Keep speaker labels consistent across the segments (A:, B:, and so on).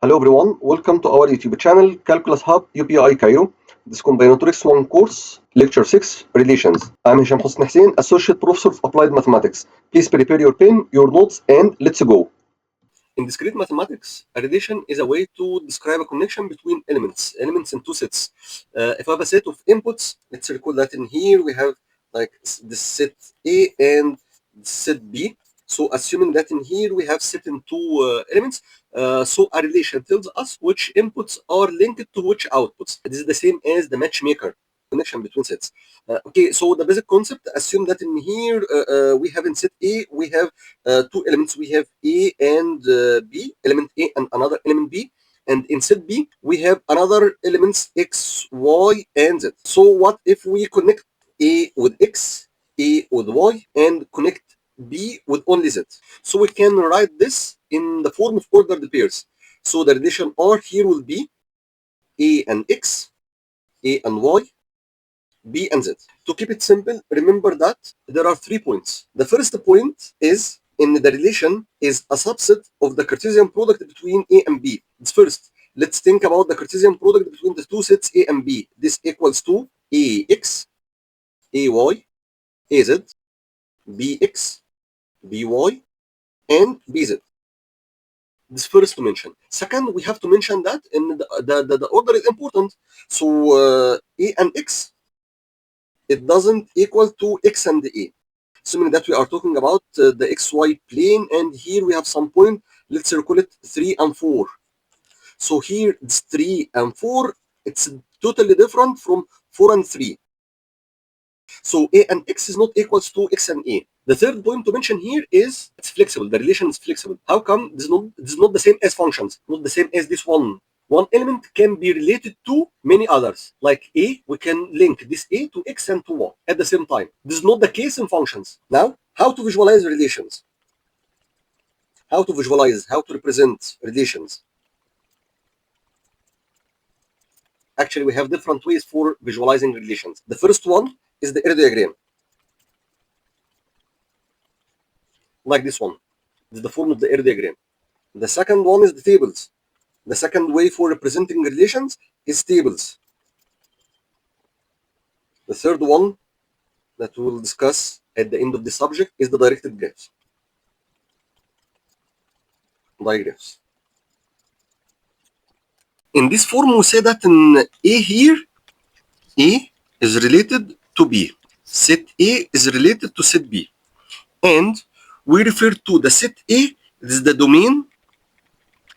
A: Hello everyone, welcome to our YouTube channel Calculus Hub UPI Cairo. This Combinatorics 1 course, Lecture 6, Relations. I'm Hisham Hosni Hussein, Associate Professor of Applied Mathematics. Please prepare your pen, your notes, and let's go. In discrete mathematics, a relation is a way to describe a connection between elements in two sets. If I have a set of inputs, let's recall that in here we have like the set A and set B. So assuming that in here we have set in two elements, so a relation tells us which inputs are linked to which outputs. This is the same as the matchmaker connection between sets. Okay, so the basic concept, assume that in here we have in set A, we have two elements. We have A and B, element A and another element B. And in set B, we have another elements X, Y, and Z. So what if we connect A with X, A with Y, and connect B with only Z? So we can write this in the form of ordered pairs. So the relation R here will be A and X, A and Y, B and Z. To keep it simple, remember that there are 3 points. The first point is in the relation is a subset of the Cartesian product between A and B. It's first. Let's think about the Cartesian product between the two sets A and B. This equals to AX, AY, AZ, BX, BY, and BZ. This first to mention. Second, we have to mention that in the order is important. So A and X, it doesn't equal to X and A. Assuming that we are talking about the XY plane, and here we have some point, let's call it 3 and 4. So here it's 3 and 4, it's totally different from 4 and 3. So A and X is not equals to X and A. The third point to mention here is it's flexible. The relation is flexible. How come this is not the same as functions, not the same as this one? One element can be related to many others. Like A, we can link this A to X and to Y at the same time. This is not the case in functions. Now, how to visualize relations? How to represent relations? Actually, we have different ways for visualizing relations. The first one is the array diagram. Like this one. This is the form of the array diagram. The second one is the tables. The second way for representing relations is tables. The third one that we will discuss at the end of the subject is the directed graphs. Digraphs. In this form, we say that in A here, A is related to B. Set A is related to set B. And we refer to the set A, this is the domain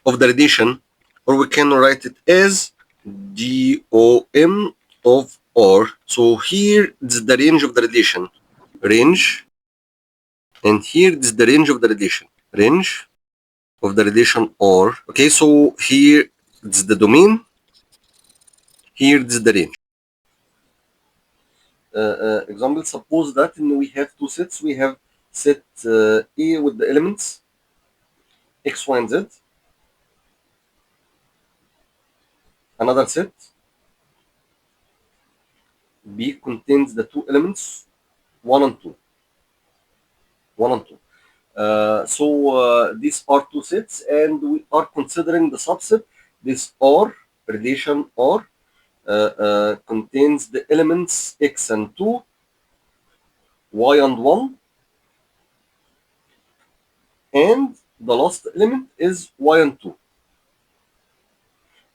A: of the relation, or we can write it as DOM of R. So here is the range of the relation. Range. And here is the range of the relation. Range of the relation R. Okay, so here it's the domain. Here is the range. Example, suppose that we have two sets. We have set A with the elements X, Y, and Z. Another set B contains the two elements 1 and 2. 1 and 2. So these are two sets, and we are considering the subset. This R, relation R, contains the elements X and 2, Y and 1, and the last element is Y and 2.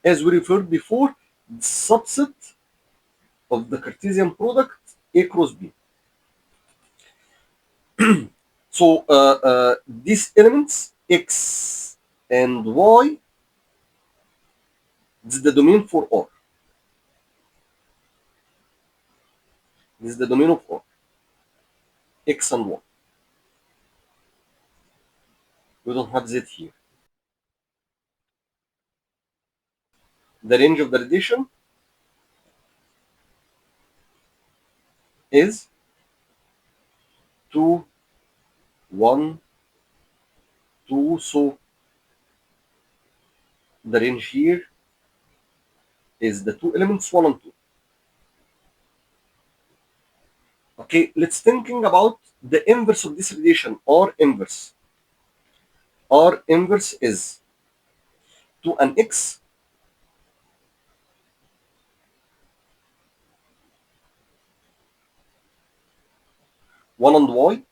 A: As we referred before, the subset of the Cartesian product A cross B. So these elements X and Y, this is the domain for R. This is the domain of R. X and Y. We don't have Z here. The range of the relation is 2, 1, 2. So the range here is the two elements 1 and 2. Okay, let's thinking about the inverse of this relation, R inverse. R inverse is to an x one and y,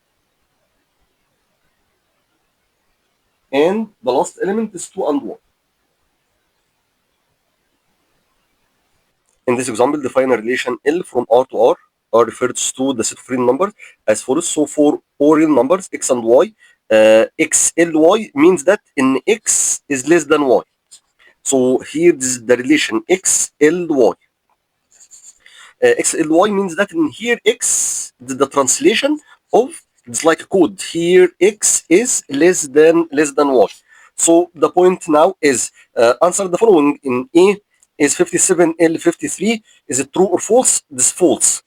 A: and the last element is 2 and 1. In this example, define a relation L from R to R. R refers to the set of real numbers as follows. So for all real numbers, x and y, xly means that in x is less than y. So here this is the relation xly. XLY means that in here X, the translation of it's like a code. Here X is less than Y. So the point now is answer the following in A is 57L53. Is it true or false? This is false.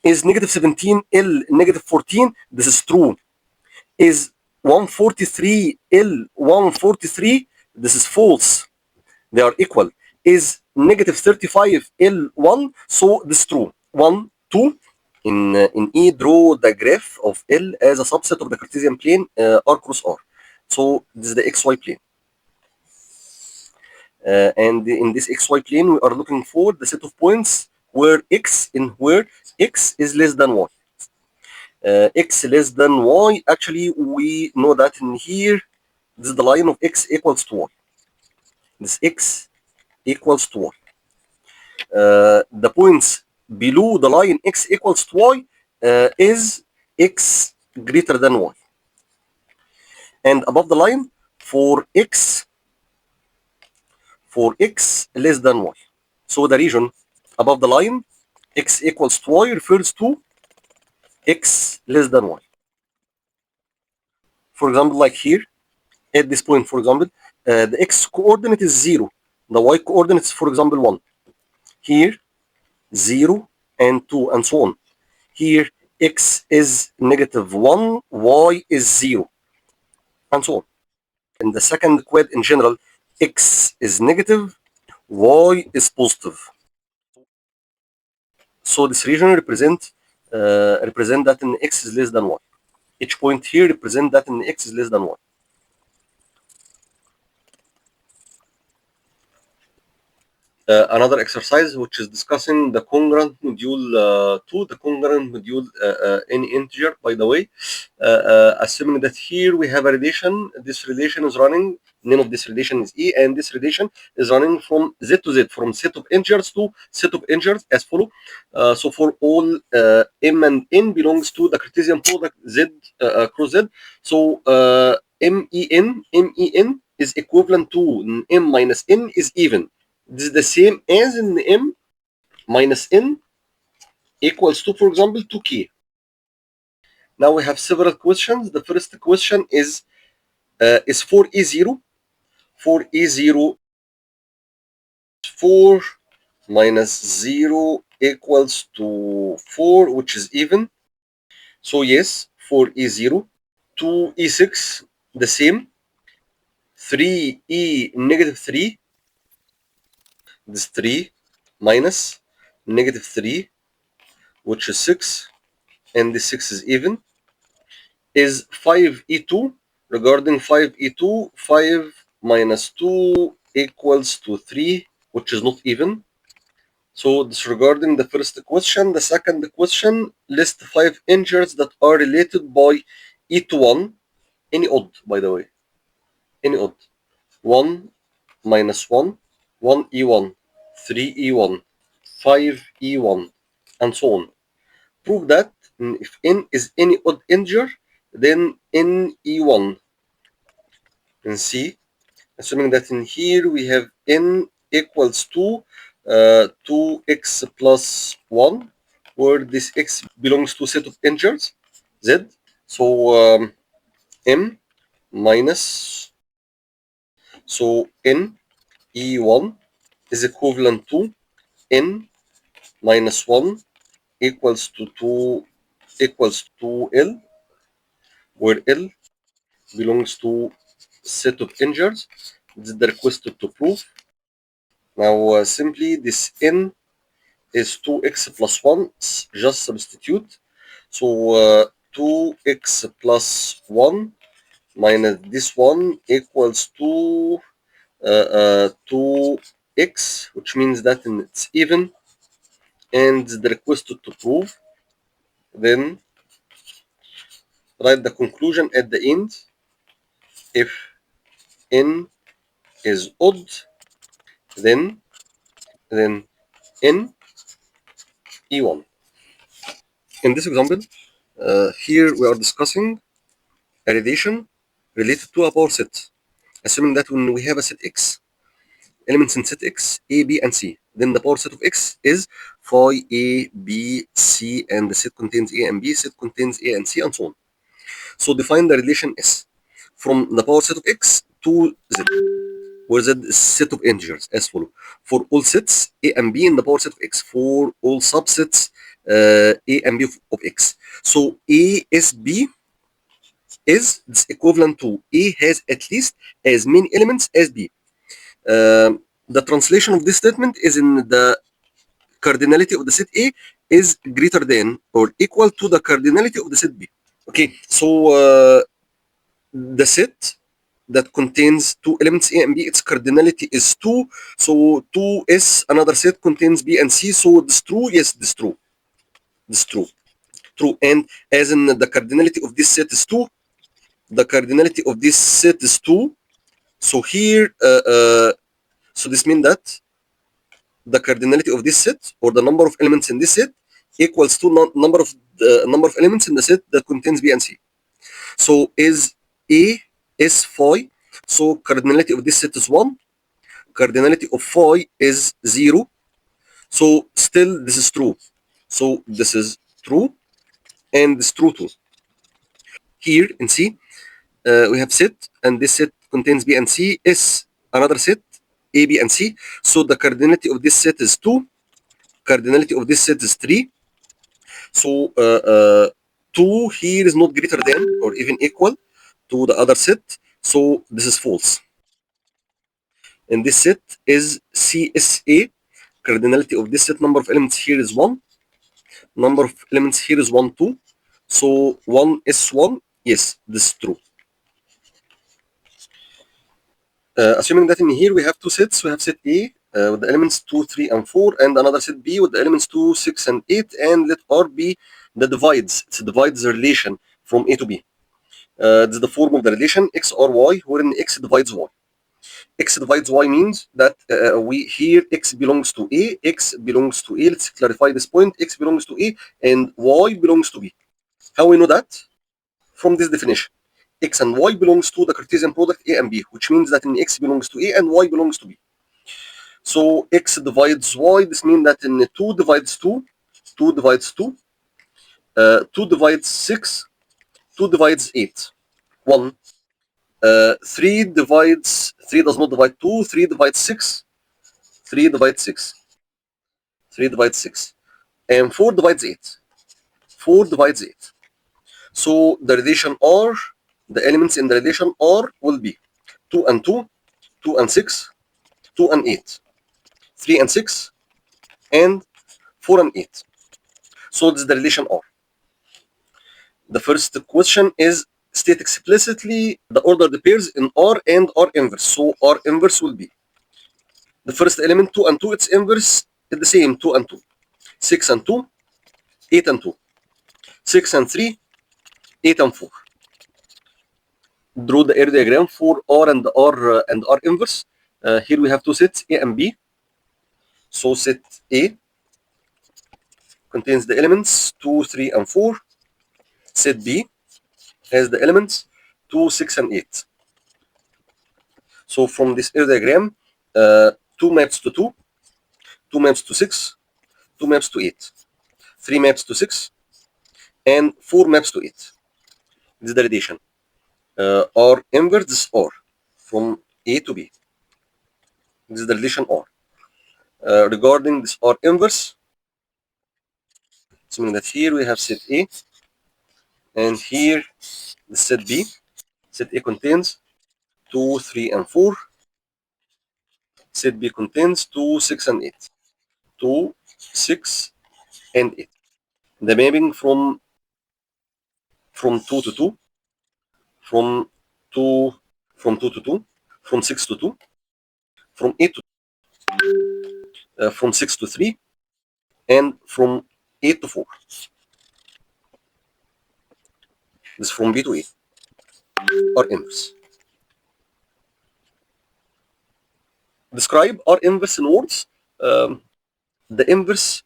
A: Is negative 17L negative 14? This is true. Is 143L 143? This is false. They are equal. Is negative 35 L1, so this is true. 1, 2. In E, draw the graph of L as a subset of the Cartesian plane R cross R. So this is the XY plane. And in this XY plane, we are looking for the set of points where X is less than Y. X less than Y, actually, we know that in here, this is the line of X equals to Y. This X equals to Y. The points below the line x equals to y is x greater than y. And above the line for x less than y. So the region above the line x equals to y refers to x less than y. For example, like here, at this point, for example, the x coordinate is 0. The y coordinate is, for example, 1. Here, 0 and 2 and so on. Here x is negative 1, y is 0, and so on. In the second quad in general, x is negative, y is positive. So this region represent that in x is less than y. Each point here represent that in x is less than y. Another exercise which is discussing the congruent module 2, the congruent module any integer, by the way, assuming that here we have a relation. This relation is running, name of this relation is E, and this relation is running from Z to Z, from set of integers to set of integers as follow. So for all M and N belongs to the Cartesian product Z cross Z. So MEN is equivalent to M minus N is even. This is the same as in M minus N equals to, for example, 2K. Now we have several questions. The first question is 4E0. 4E0, 4 minus 0 equals to 4, which is even. So yes, 4E0. 2E6, the same. 3E negative 3. This 3 minus negative 3, which is 6, and the 6 is even. Is 5E2. Regarding 5E2, 5 minus 2 equals to 3, which is not even. So disregarding the first question, the second question, list 5 integers that are related by E to 1, any odd, by the way, any odd. 1 minus 1, 1E1, 3E1, 5E1, and so on. Prove that if n is any odd integer, then NE1. And C, assuming that in here we have n equals to 2x plus 1, where this x belongs to set of integers, Z. So m minus, so n E1 is equivalent to n minus 1 equals to 2 L, where L belongs to set of integers. This is the requested to prove. Now simply this n is 2x plus 1, just substitute. So 2x plus 1 minus this one equals to 2x, which means that it's even, and the requested to prove. Then write the conclusion at the end. If n is odd, then n e1. In this example, here we are discussing a relation related to a power set, assuming that when we have a set x, elements in set x, a, b, and c, then the power set of x is phi a, b, c, and the set contains a and b, set contains a and c, and so on. So define the relation S from the power set of x to z, where z is set of integers as follows. For all sets a and b in the power set of x, for all subsets a and b of x. So a is b is this equivalent to a has at least as many elements as b. The translation of this statement is in the cardinality of the set A is greater than or equal to the cardinality of the set B. Okay, so the set that contains two elements A and B, its cardinality is 2. So 2 is another set contains B and C. So it's true. Yes, this true. This true. True. And as in the cardinality of this set is 2, the cardinality of this set is 2. So here, so this means that the cardinality of this set or the number of elements in this set equals to number of elements in the set that contains B and C. So is A is phi, so cardinality of this set is 1, cardinality of phi is 0. So still this is true. So this is true and this true too. Here in C, we have set, and this set contains B and C is another set, A, B, and C. So the cardinality of this set is 2, cardinality of this set is 3. So 2 here is not greater than or even equal to the other set. So this is false. And this set is CSA. Cardinality of this set number of elements here is 1. Number of elements here is 1, 2. So 1 is 1. Yes, this is true. Assuming that in here we have two sets, we have set A with the elements 2, 3, and 4, and another set B with the elements 2, 6, and 8, and let R be the divides. It divides the relation from A to B. This is the form of the relation x or y, wherein x divides y. X divides y means that we here x belongs to A, x belongs to A. Let's clarify this point. X belongs to A and y belongs to B. How we know that? From this definition. X and y belongs to the Cartesian product A and B, which means that in x belongs to A and y belongs to B. So x divides y. This means that in 2 divides 2, 2 divides 2, 2 divides 6, 2 divides 8, 1. 3 divides 3 does not divide 2. 3 divides 6. 3 divides 6. 3 divides 6. And 4 divides 8. 4 divides 8. So the relation R, the elements in the relation R will be 2 and 2, 2 and 6, 2 and 8, 3 and 6, and 4 and 8. So this is the relation R. The first question is state explicitly the ordered pairs in R and R inverse. So R inverse will be the first element 2 and 2, its inverse is the same 2 and 2, 6 and 2, 8 and 2, 6 and 3, 8 and 4. Draw the area diagram for R and R inverse. Here we have two sets A and B. So set A contains the elements 2, 3, and 4. Set B has the elements 2, 6, and 8. So from this area diagram, 2 maps to 2, 2 maps to 6, 2 maps to 8, 3 maps to 6, and 4 maps to 8. This is the relation. R inverse is R from A to B. This is the relation R. Regarding this R inverse, assuming that here we have set A, and here the set B. Set A contains 2, 3, and 4. Set B contains 2, 6, and 8. 2, 6, and 8. The mapping from 2 to 2, from 2 to 2, from 6 to 2, from 8 to from 6 to 3, and from 8 to 4. This is from B to A, R inverse. Describe R inverse in words. The inverse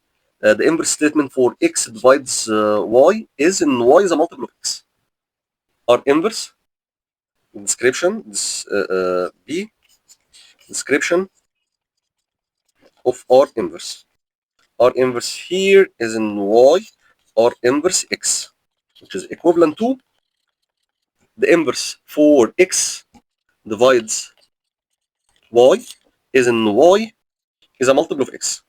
A: statement for x divides y is in y is a multiple of x. R inverse description B description of R inverse. R inverse here is in y, R inverse x, which is equivalent to the inverse for x divides y is in y is a multiple of x.